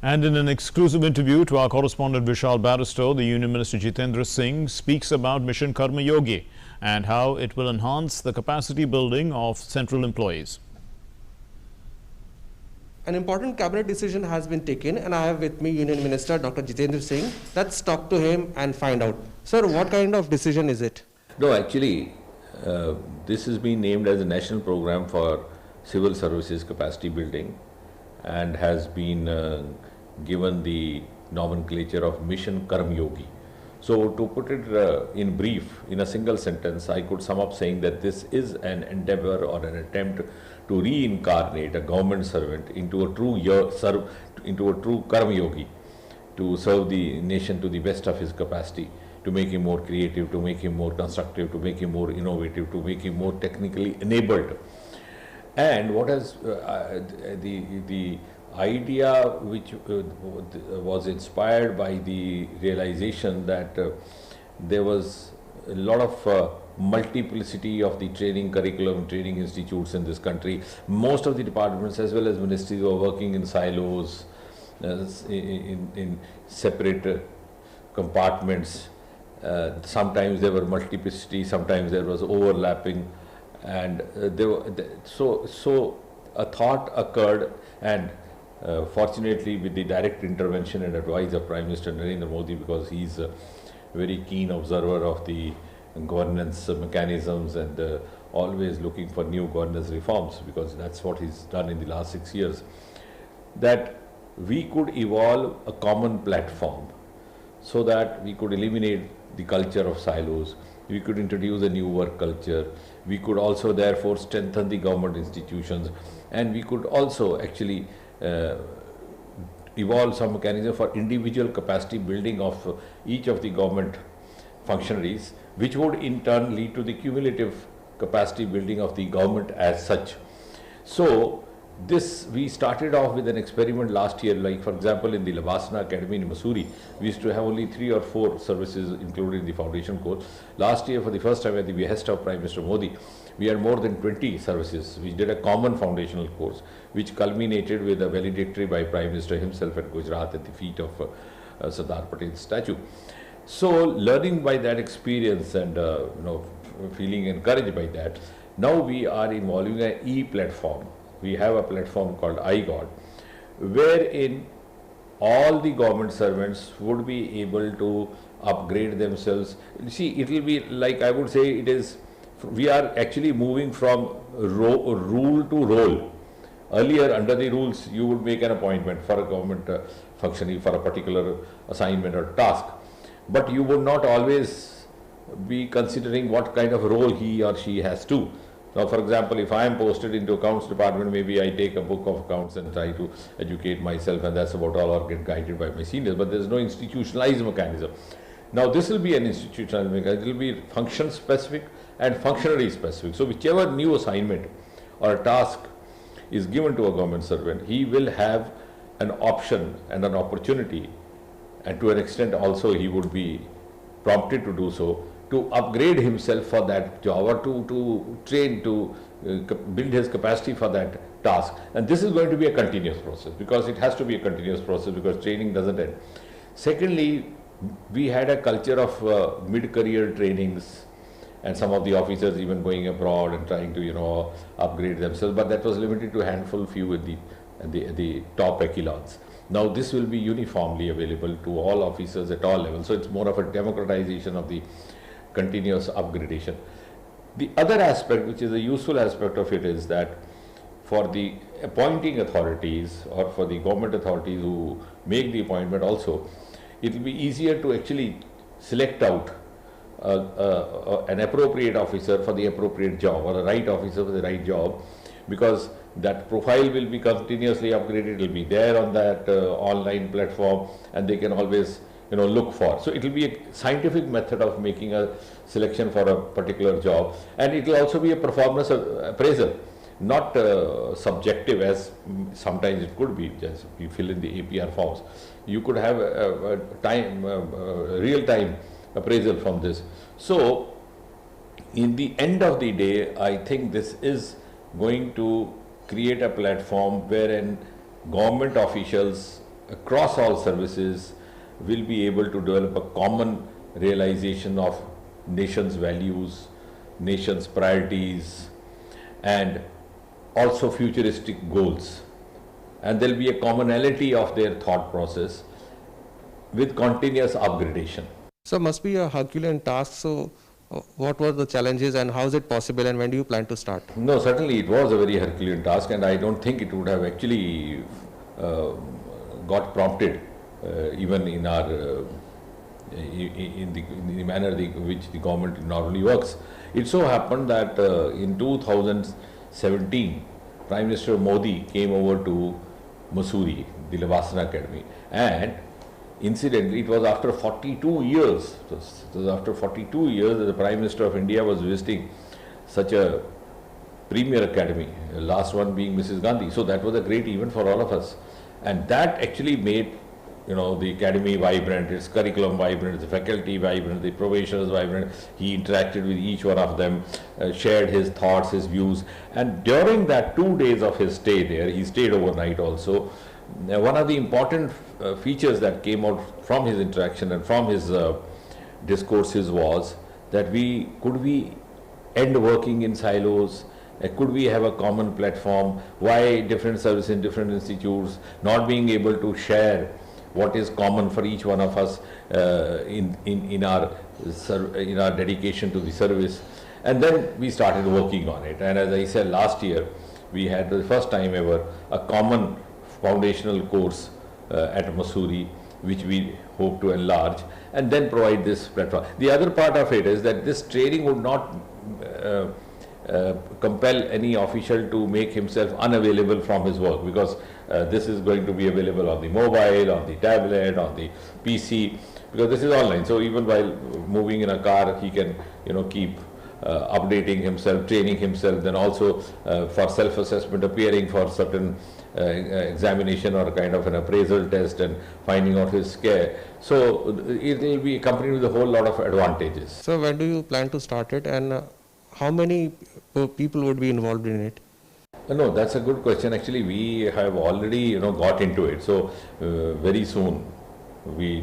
And in an exclusive interview to our correspondent Vishal Barrister, the Union Minister Jitendra Singh speaks about Mission Karma Yogi and how it will enhance the capacity building of central employees. An important cabinet decision has been taken, and I have with me Union Minister Dr. Jitendra Singh. Let's talk to him and find out. Sir, what kind of decision is it? No, actually, this has been named as a national program for civil services capacity building and has been given the nomenclature of Mission Karma Yogi. So to put it in brief, in a single sentence, I could sum up saying that this is an endeavor or an attempt to reincarnate a government servant into a true Karma Yogi, to serve the nation to the best of his capacity, to make him more creative, to make him more constructive, to make him more innovative, to make him more technically enabled. And what has the idea which was inspired by the realization that there was a lot of multiplicity of the training curriculum, training institutes in this country. Most of the departments as well as ministries were working in silos, in separate compartments. Sometimes there were multiplicity, sometimes there was overlapping, and so a thought occurred, and fortunately with the direct intervention and advice of Prime Minister Narendra Modi, because he's a very keen observer of the governance mechanisms and always looking for new governance reforms, because that's what he's done in the last 6 years, that we could evolve a common platform so that we could eliminate the culture of silos, we could introduce a new work culture, we could also therefore strengthen the government institutions, and we could also actually evolve some mechanism for individual capacity building of each of the government functionaries, which would in turn lead to the cumulative capacity building of the government as such. So this, we started off with an experiment last year, like for example in the Labasana Academy in Mussoorie, we used to have only 3 or 4 services included in the foundation course. Last year, for the first time at the behest of Prime Minister Modi, we had more than 20 services which did a common foundational course, which culminated with a valedictory by Prime Minister himself at Gujarat at the feet of Sardar Patel's statue. So learning by that experience and feeling encouraged by that, now we are involving an e-platform. We have a platform called iGod, wherein all the government servants would be able to upgrade themselves. You see, it will be like, I would say, it is, we are actually moving from rule to role. Earlier, under the rules, you would make an appointment for a government functionary for a particular assignment or task, but you would not always be considering what kind of role he or she has to. Now, for example, if I am posted into accounts department, maybe I take a book of accounts and try to educate myself, and that's about all, or get guided by my seniors, but there is no institutionalized mechanism. Now, this will be an institutionalized mechanism. It will be function specific and functionary specific. So whichever new assignment or a task is given to a government servant, he will have an option and an opportunity, and to an extent also he would be prompted to do so, to upgrade himself for that job, or to train, to build his capacity for that task. And this is going to be a continuous process, because it has to be a continuous process, because training doesn't end. Secondly, we had a culture of mid-career trainings, and some of the officers even going abroad and trying to upgrade themselves, but that was limited to a handful few at the top echelons. Now this will be uniformly available to all officers at all levels, so it's more of a democratization of the continuous upgradation. The other aspect, which is a useful aspect of it, is that for the appointing authorities or for the government authorities who make the appointment also, it will be easier to actually select out an appropriate officer for the appropriate job, or a right officer for the right job, because that profile will be continuously upgraded. It will be there on that online platform, and they can always look for. So it will be a scientific method of making a selection for a particular job, and it will also be a performance appraisal, not subjective as sometimes it could be. Just you fill in the APR forms, you could have a real-time appraisal from this. So in the end of the day, I think this is going to create a platform wherein government officials across all services will be able to develop a common realization of nation's values, nation's priorities, and also futuristic goals. And there will be a commonality of their thought process with continuous upgradation. So must be a Herculean task. So what were the challenges and how is it possible and when do you plan to start? No, certainly it was a very Herculean task, and I don't think it would have actually got prompted even in our in the manner which the government normally works. It so happened that in 2017, Prime Minister Modi came over to Mussoorie, the Lavasana Academy, and incidentally, it was after 42 years. It was after 42 years that the Prime Minister of India was visiting such a premier academy, the last one being Mrs. Gandhi. So that was a great event for all of us. And that actually made, the academy vibrant, its curriculum vibrant, the faculty vibrant, the probationers vibrant. He interacted with each one of them, shared his thoughts, his views. And during that 2 days of his stay there, he stayed overnight also. One of the important features that came out from his interaction and from his discourses was that could we end working in silos? Could we have a common platform? Why different services in different institutes not being able to share what is common for each one of us in our dedication to the service? And then we started working on it. And as I said, last year we had the first time ever a common foundational course at Mussoorie, which we hope to enlarge and then provide this platform. The other part of it is that this training would not compel any official to make himself unavailable from his work, because this is going to be available on the mobile, on the tablet, on the PC, because this is online. So even while moving in a car, he can keep updating himself, training himself, then also for self-assessment, appearing for certain examination or kind of an appraisal test and finding out his scare. So it will be accompanied with a whole lot of advantages. So when do you plan to start it and how many people would be involved in it? No, that's a good question. Actually, we have already got into it. So very soon,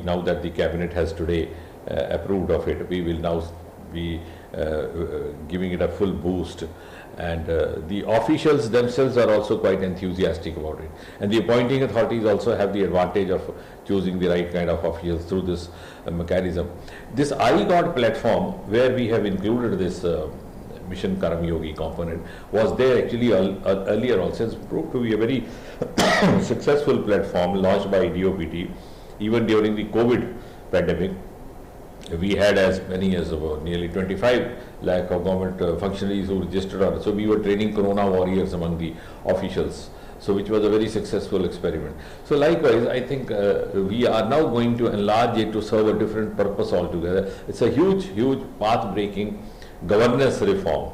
now that the cabinet has today approved of it, we will now be giving it a full boost, and the officials themselves are also quite enthusiastic about it, and the appointing authorities also have the advantage of choosing the right kind of officials through this mechanism. This iGod platform, where we have included this Mission Karma Yogi component, was there actually earlier also. It's proved to be a very successful platform launched by DOPT. Even during the COVID pandemic, we had as many as about nearly 25 lakh of government functionaries who registered on it. So we were training corona warriors among the officials, so which was a very successful experiment. So likewise, I think we are now going to enlarge it to serve a different purpose altogether. It's a huge path-breaking governance reform.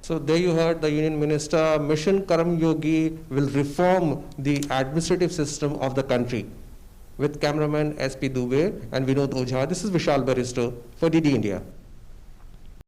So there you heard the Union Minister. Mission Karma Yogi will reform the administrative system of the country. With cameraman SP Dubey and Vinod Ojha, this is Vishal Baristo for DD India.